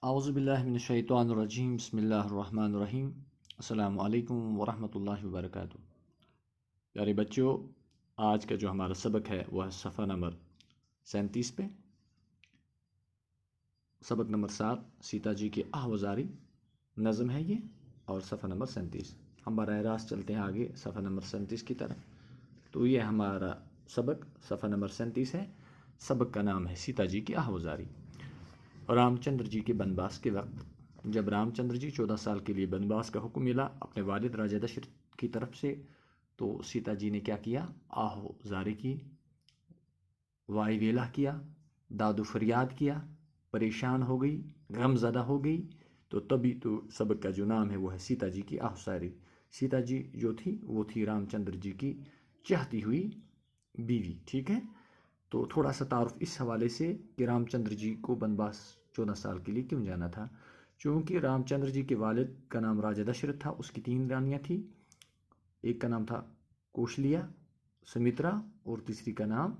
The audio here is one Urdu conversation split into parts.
اعوذ باللہ من الشیطان الرجیم بسم اللہ الرحمن الرحیم السلام علیکم ورحمۃ اللہ وبرکاتہ۔ پیارے بچوں، آج کا جو ہمارا سبق ہے وہ ہے صفحہ نمبر 37 پہ، سبق نمبر 7 سیتا جی کی آہوازاری نظم ہے یہ، اور صفحہ نمبر 37 ہم براہ راست چلتے ہیں آگے صفحہ نمبر 37 کی طرف۔ تو یہ ہمارا سبق صفحہ نمبر 37 ہے۔ سبق کا نام ہے سیتا جی کی آہوازاری۔ رام چندر جی کے بنواس کے وقت جب رام چندر جی 14 سال کے لیے بنواس کا حکم ملا اپنے والد راجا دشرت کی طرف سے، تو سیتا جی نے کیا کیا؟ آہو زاری کی، وائی ویلا کیا، داد و فریاد کیا، پریشان ہو گئی، غم زدہ ہو گئی۔ تو تبھی تو سبق کا جو نام ہے وہ ہے سیتا جی کی آہوازاری۔ سیتا جی جو تھی وہ تھی رام چندر جی کی چاہتی ہوئی بیوی، ٹھیک ہے؟ تو تھوڑا سا تعارف اس حوالے سے کہ رام چندر جی کو بنواس 14 سال کے لیے کیوں جانا تھا۔ چونکہ رام چندر جی کے والد کا نام راجا دشرت تھا، اس کی 3 رانیاں تھیں، ایک کا نام تھا کوشلیا، سمترا، اور تیسری کا نام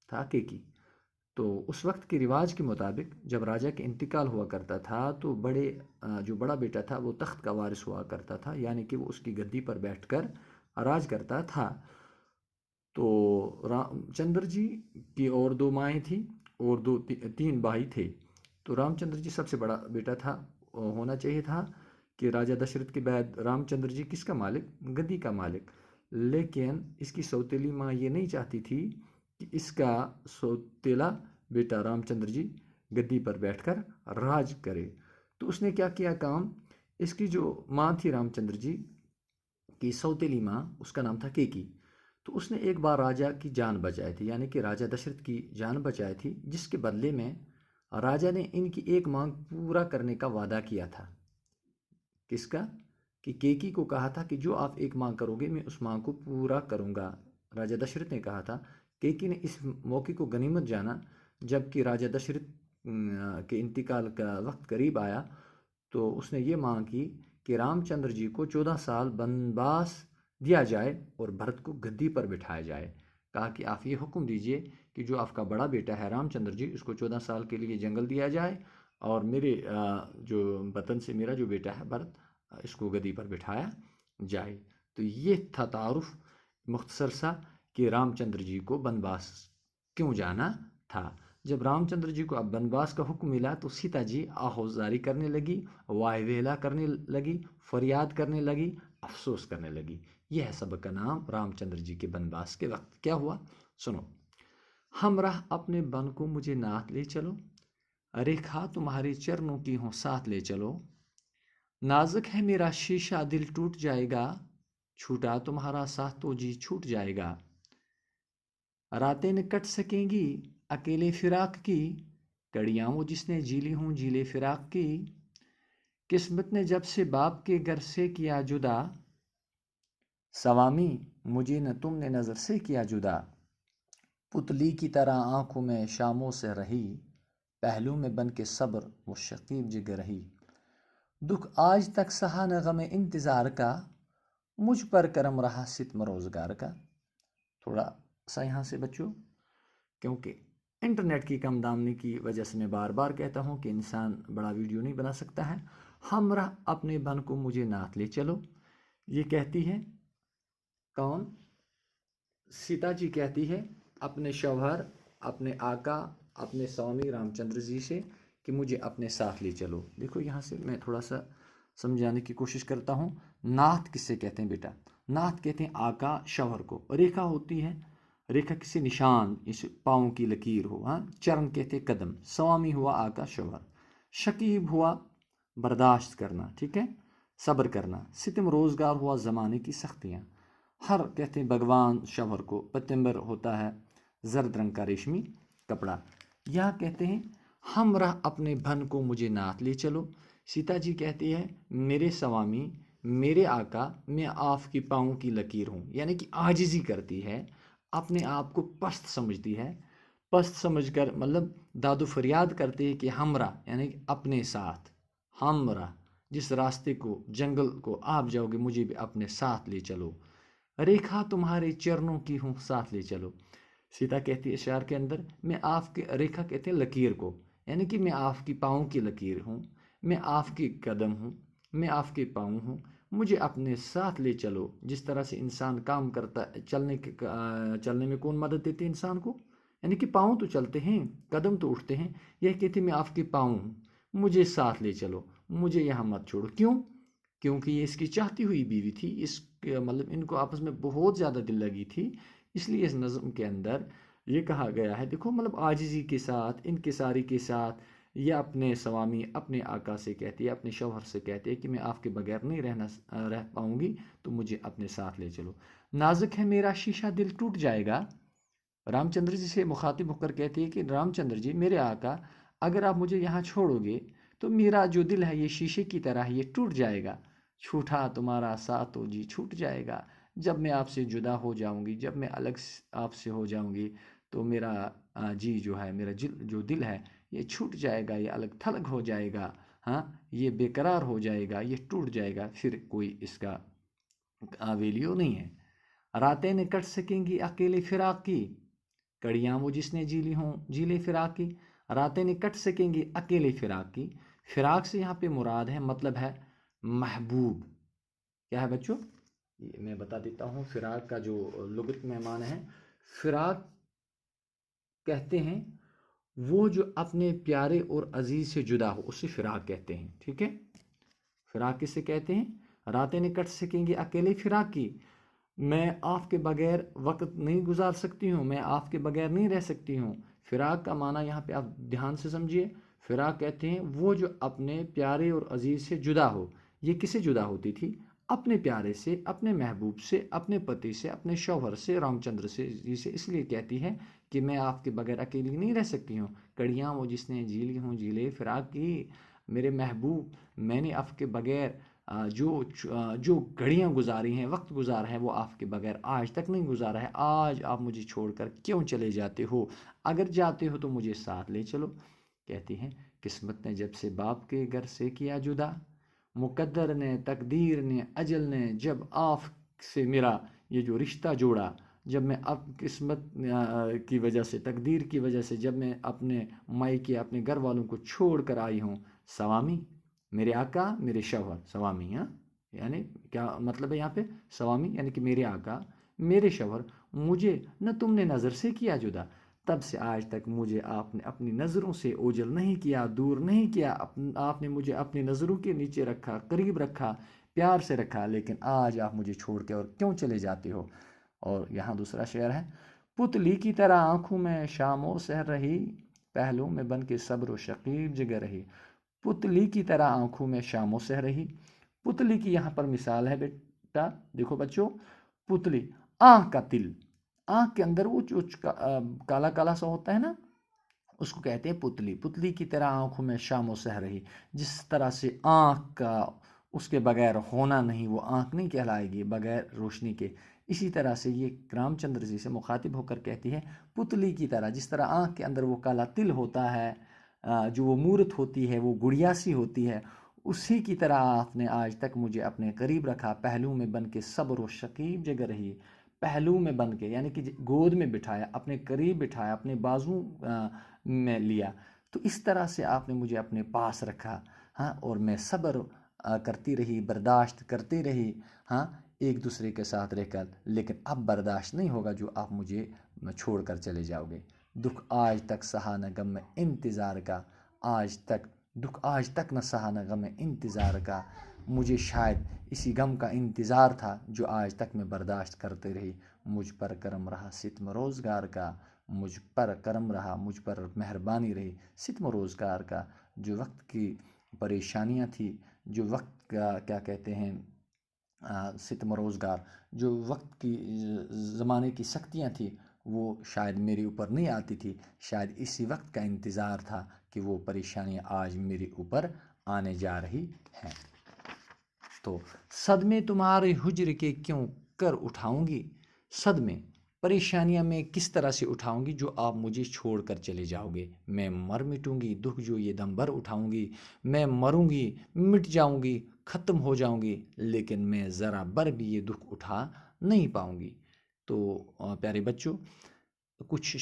تھا کیکی۔ تو اس وقت کے رواج کے مطابق جب راجا کا انتقال ہوا کرتا تھا تو جو بڑا بیٹا تھا وہ تخت کا وارث ہوا کرتا تھا، یعنی کہ وہ اس کی گدی پر بیٹھ کر راج کرتا تھا۔ تو رام چندر جی کی اور 2 مائیں تھیں اور 3 بھائی تھے۔ تو رام چندر جی سب سے بڑا بیٹا تھا، ہونا چاہیے تھا کہ راجا دشرت کے بعد رام چندر جی کس کا مالک؟ گدی کا مالک۔ لیکن اس کی سوتیلی ماں یہ نہیں چاہتی تھی کہ اس کا سوتیلا بیٹا رام چندر جی گدی پر بیٹھ کر راج کرے۔ تو اس نے کیا کیا کام؟ اس کی جو ماں تھی رام چندر جی کی سوتیلی ماں، اس کا نام تھا کیکی۔ تو اس نے ایک بار راجا کی جان بچائی تھی، یعنی کہ راجا دشرت کی جان بچائی تھی، جس کے بدلے میں راجا نے ان کی ایک مانگ پورا کرنے کا وعدہ کیا تھا۔ کس کا؟ کہ کیکی کو کہا تھا کہ جو آپ ایک مانگ کرو گے میں اس مانگ کو پورا کروں گا۔ راجا دشرت نے کہا تھا۔ کیکی نے اس موقع کو غنیمت جانا جب کہ راجا دشرت کے انتقال کا وقت قریب آیا، تو اس نے یہ مانگ کی کہ رام چندر جی کو 14 سال بنواس دیا جائے اور بھرت کو گدی پر بٹھایا جائے۔ کہا کہ آپ یہ حکم دیجئے کہ جو آپ کا بڑا بیٹا ہے رام چندر جی، اس کو 14 سال کے لیے جنگل دیا جائے، اور میرے جو وطن سے میرا جو بیٹا ہے بھرت، اس کو گدی پر بٹھایا جائے۔ تو یہ تھا تعارف مختصر سا کہ رام چندر جی کو بنواس کیوں جانا تھا۔ جب رام چندر جی کو اب بنواس کا حکم ملا تو سیتا جی آہوازاری کرنے لگی، وائی ویلا کرنے لگی، فریاد کرنے لگی، افسوس کرنے لگی۔ یہ ہے سبق کا نام رام چندر جی کے بنواس کے وقت کیا ہوا، سنو۔ ہمراہ اپنے بن کو مجھے ناتھ لے چلو، ریکھا تمہارے چرنوں کی ہوں ساتھ لے چلو۔ نازک ہے میرا شیشہ دل ٹوٹ جائے گا، چھوٹا تمہارا ساتھ تو جی چھوٹ جائے گا۔ راتیں نہ کٹ سکیں گی اکیلے فراق کی، کڑیاں وہ جس نے جیلی ہوں جیلے فراق کی۔ قسمت نے جب سے باپ کے گھر سے کیا جدا، سوامی مجھے نہ تم نے نظر سے کیا جدا۔ پتلی کی طرح آنکھوں میں شاموں سے رہی، پہلو میں بن کے صبر وہ شکیب جگر رہی۔ دکھ آج تک سہا نہ غم انتظار کا، مجھ پر کرم رہا ستم روزگار کا۔ تھوڑا سا یہاں سے بچو، کیونکہ انٹرنیٹ کی کم دامنی کی وجہ سے میں بار بار کہتا ہوں کہ انسان بڑا ویڈیو نہیں بنا سکتا ہے۔ ہمراہ اپنے بن کو مجھے ناتھ لے چلو، یہ کہتی ہے کون؟ سیتا جی کہتی ہے اپنے شوہر، اپنے آقا، اپنے سوامی رام چندر جی سے کہ مجھے اپنے ساتھ لے چلو۔ دیکھو یہاں سے میں تھوڑا سا سمجھانے کی کوشش کرتا ہوں۔ ناتھ کس سے کہتے ہیں بیٹا؟ ناتھ کہتے ہیں آقا، شوہر کو۔ ریکھا ہوتی ہے، ریکھا کسی نشان، اس پاؤں کی لکیر ہو، ہاں۔ چرن کہتے ہیں قدم، سوامی ہوا آقا، شوہر۔ شکیب ہوا برداشت کرنا، ٹھیک ہے، صبر کرنا۔ ستم روزگار ہوا زمانے کی سختیاں۔ ہر کہتے ہیں بھگوان شوہر کو، پتمبر ہوتا ہے زرد رنگ کا ریشمی کپڑا۔ یہاں کہتے ہیں ہمراہ اپنے بھن کو مجھے ناتھ لے چلو۔ سیتا جی کہتی ہے میرے سوامی، میرے آقا، میں آپ کی پاؤں کی لکیر ہوں، یعنی کہ عاجزی کرتی ہے، اپنے آپ کو پست سمجھتی ہے۔ پست سمجھ کر مطلب داد و فریاد کرتے ہیں کہ ہمراہ یعنی کہ اپنے ساتھ، ہمراہ جس راستے کو، جنگل کو آپ جاؤ گے مجھے بھی اپنے ساتھ لے چلو۔ ریکھا تمہارے چرنوں کی ہوں ساتھ لے چلو۔ سیتا کہتی ہے اشعار کے اندر میں آپ کے، ریکھا کہتے ہیں لکیر کو، یعنی کہ میں آپ کی پاؤں کی لکیر ہوں، میں آپ کے قدم ہوں، میں آپ کے پاؤں ہوں، مجھے اپنے ساتھ لے چلو۔ جس طرح سے انسان کام کرتا ہے، چلنے میں کون مدد دیتے ہیں انسان کو؟ یعنی کہ پاؤں تو چلتے ہیں، قدم تو اٹھتے ہیں، یہ کہتے میں آپ کے پاؤں ہوں، مجھے ساتھ لے چلو، مجھے یہاں مت چھوڑو۔ کیوں؟ کیونکہ یہ اس کی چاہتی ہوئی بیوی تھی، مطلب ان کو آپس میں بہت زیادہ دل لگی تھی، اس لیے اس نظم کے اندر یہ کہا گیا ہے، دیکھو مطلب عاجزی کے ساتھ، انکساری کے ساتھ یہ اپنے سوامی، اپنے آقا سے کہتی ہے، اپنے شوہر سے کہتی ہے کہ میں آپ کے بغیر نہیں رہ پاؤں گی، تو مجھے اپنے ساتھ لے چلو۔ نازک ہے میرا شیشہ دل ٹوٹ جائے گا۔ رام چندر جی سے مخاطب ہو کر کہتی ہے کہ رام چندر جی میرے آقا، اگر آپ مجھے یہاں چھوڑو گے تو میرا جو دل ہے یہ شیشے کی طرح یہ ٹوٹ جائے گا، چھوٹا تمہارا ساتھ تو جی چھوٹ جائے گا۔ جب میں آپ سے جدا ہو جاؤں گی، جب میں الگ آپ سے ہو جاؤں گی، تو میرا جی جو ہے، میرا جو دل ہے یہ چھوٹ جائے گا، یہ الگ تھلگ ہو جائے گا، ہاں یہ بے قرار ہو جائے گا، یہ ٹوٹ جائے گا، پھر کوئی اس کا ویلیو نہیں ہے۔ راتیں نہ کٹ سکیں گی اکیلے فراق کی، کڑیاں وہ جس نے جی لی ہوں جیلے فراق کی، راتیں نہیں کٹ سکیں گی اکیلے فراق کی۔ فراق سے یہاں پہ مراد ہے، مطلب ہے محبوب۔ کیا ہے بچوں؟ میں بتا دیتا ہوں فراق کا جو لغت میں معنی ہے، فراق کہتے ہیں وہ جو اپنے پیارے اور عزیز سے جدا ہو، اسے فراق کہتے ہیں، ٹھیک ہے؟ فراق کسے کہتے ہیں؟ راتیں نہیں کٹ سکیں گی اکیلے فراق کی، میں آپ کے بغیر وقت نہیں گزار سکتی ہوں، میں آپ کے بغیر نہیں رہ سکتی ہوں۔ فراق کا معنی یہاں پہ آپ دھیان سے سمجھیے، فراق کہتے ہیں وہ جو اپنے پیارے اور عزیز سے جدا ہو۔ یہ کسے جدا ہوتی تھی؟ اپنے پیارے سے، اپنے محبوب سے، اپنے پتی سے، اپنے شوہر سے، رام چندر سے جی سے، اس لیے کہتی ہے کہ میں آپ کے بغیر اکیلی نہیں رہ سکتی ہوں۔ کڑیاں وہ جس نے جی لی ہوں جیلے فراق کی، میرے محبوب میں نے آپ کے بغیر جو گھڑیاں گزاری ہیں، وقت گزارا ہے، وہ آپ کے بغیر آج تک نہیں گزارا ہے۔ آج آپ مجھے چھوڑ کر کیوں چلے جاتے ہو؟ اگر جاتے ہو تو مجھے ساتھ لے چلو۔ کہتی ہیں قسمت نے جب سے باپ کے گھر سے کیا جدا، مقدر نے، تقدیر نے، اجل نے جب آپ سے میرا یہ جو رشتہ جوڑا، جب میں اب قسمت کی وجہ سے، تقدیر کی وجہ سے جب میں اپنے مائکے، اپنے گھر والوں کو چھوڑ کر آئی ہوں، سوامی میرے آقا، میرے شوہر، سوامی، ہاں یعنی کیا مطلب ہے یہاں پہ؟ سوامی یعنی کہ میرے آقا، میرے شوہر، مجھے نہ تم نے نظر سے کیا جدا، تب سے آج تک مجھے آپ نے اپنی نظروں سے اوجھل نہیں کیا، دور نہیں کیا، آپ نے مجھے اپنی نظروں کے نیچے رکھا، قریب رکھا، پیار سے رکھا، لیکن آج آپ مجھے چھوڑ کے اور کیوں چلے جاتے ہو؟ اور یہاں دوسرا شعر ہے، پتلی کی طرح آنکھوں میں شام و سحر رہی، پہلو میں بن کے صبر و شکیب جگر رہی۔ پتلی کی طرح آنکھوں میں شام و سحر رہی، پتلی کی یہاں پر مثال ہے بیٹا، دیکھو بچوں، پتلی آنکھ کا تل، آنکھ کے اندر وہ جو کالا کالا سا ہوتا ہے نا، اس کو کہتے ہیں پتلی۔ پتلی کی طرح آنکھوں میں شام و سحر رہی، جس طرح سے آنکھ کا اس کے بغیر ہونا نہیں، وہ آنکھ نہیں کہلائے گی بغیر روشنی کے، اسی طرح سے یہ رام چندر جی سے مخاطب ہو کر کہتی ہے پتلی کی طرح، جس طرح آنکھ کے اندر وہ کالا تل ہوتا ہے، جو وہ مورت ہوتی ہے، وہ گڑیا سی ہوتی ہے، اسی کی طرح آپ نے آج تک مجھے اپنے قریب رکھا، پہلو میں بن کے صبر و شکیب جگہ رہی، پہلو میں بن کے یعنی کہ گود میں بٹھایا، اپنے قریب بٹھایا، اپنے بازو میں لیا، تو اس طرح سے آپ نے مجھے اپنے پاس رکھا، ہاں، اور میں صبر کرتی رہی، برداشت کرتی رہی، ہاں ایک دوسرے کے ساتھ رہ کر، لیکن اب برداشت نہیں ہوگا جو آپ مجھے چھوڑ کر چلے جاؤ گے۔ دکھ آج تک سہا نہ غم میں انتظار کا، دکھ آج تک نہ سہا نہ غم میں انتظار کا، مجھے شاید اسی غم کا انتظار تھا جو آج تک میں برداشت کرتے رہی۔ مجھ پر کرم رہا ستم روزگار کا، مجھ پر کرم رہا، مجھ پر مہربانی رہی ستم روزگار کا، جو وقت کی پریشانیاں تھی، جو وقت کا کیا کہتے ہیں ستم روزگار، جو وقت کی زمانے کی سختیاں تھیں، وہ شاید میرے اوپر نہیں آتی تھی، شاید اسی وقت کا انتظار تھا کہ وہ پریشانیاں آج میرے اوپر آنے جا رہی ہیں۔ تو صدمے تمہارے ہجر کے کیوں کر اٹھاؤں گی، صدمے پریشانیاں میں کس طرح سے اٹھاؤں گی جو آپ مجھے چھوڑ کر چلے جاؤ گے، میں مر مٹوں گی، دکھ جو یہ دم بھر اٹھاؤں گی، میں مروں گی، مٹ جاؤں گی، ختم ہو جاؤں گی، لیکن میں ذرا بر بھی یہ دکھ اٹھا نہیں پاؤں گی۔ تو پیارے بچوں، کچھ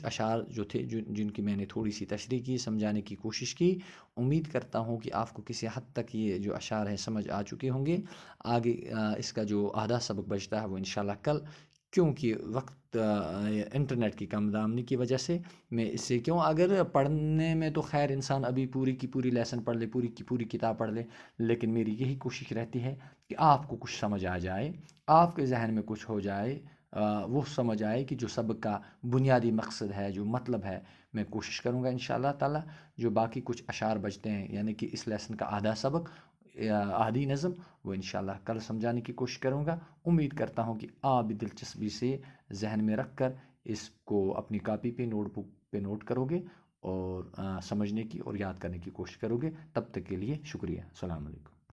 اشعار جو تھے جن کی میں نے تھوڑی سی تشریح کی، سمجھانے کی کوشش کی۔ امید کرتا ہوں کہ آپ کو کسی حد تک یہ جو اشعار ہیں سمجھ آ چکے ہوں گے۔ آگے اس کا جو آدھا سبق بچتا ہے وہ انشاءاللہ کل، کیونکہ وقت انٹرنیٹ کی کم دامنی کی وجہ سے میں اس سے اگر پڑھنے میں تو خیر انسان ابھی پوری کی پوری لیسن پڑھ لے، پوری کی پوری کتاب پڑھ لے، لیکن میری یہی کوشش رہتی ہے کہ آپ کو کچھ سمجھ آ جائے، آپ کے ذہن میں کچھ ہو جائے، وہ سمجھ آئے کہ جو سبق کا بنیادی مقصد ہے، جو مطلب ہے، میں کوشش کروں گا انشاءاللہ تعالی۔ جو باقی کچھ اشعار بچتے ہیں، یعنی کہ اس لیسن کا آدھا سبق یا آدھی نظم، وہ انشاءاللہ کل سمجھانے کی کوشش کروں گا۔ امید کرتا ہوں کہ آپ بھی دلچسپی سے ذہن میں رکھ کر اس کو اپنی کاپی پہ، نوٹ بک پہ نوٹ کرو گے اور سمجھنے کی اور یاد کرنے کی کوشش کرو گے۔ تب تک کے لیے شکریہ، السلام علیکم۔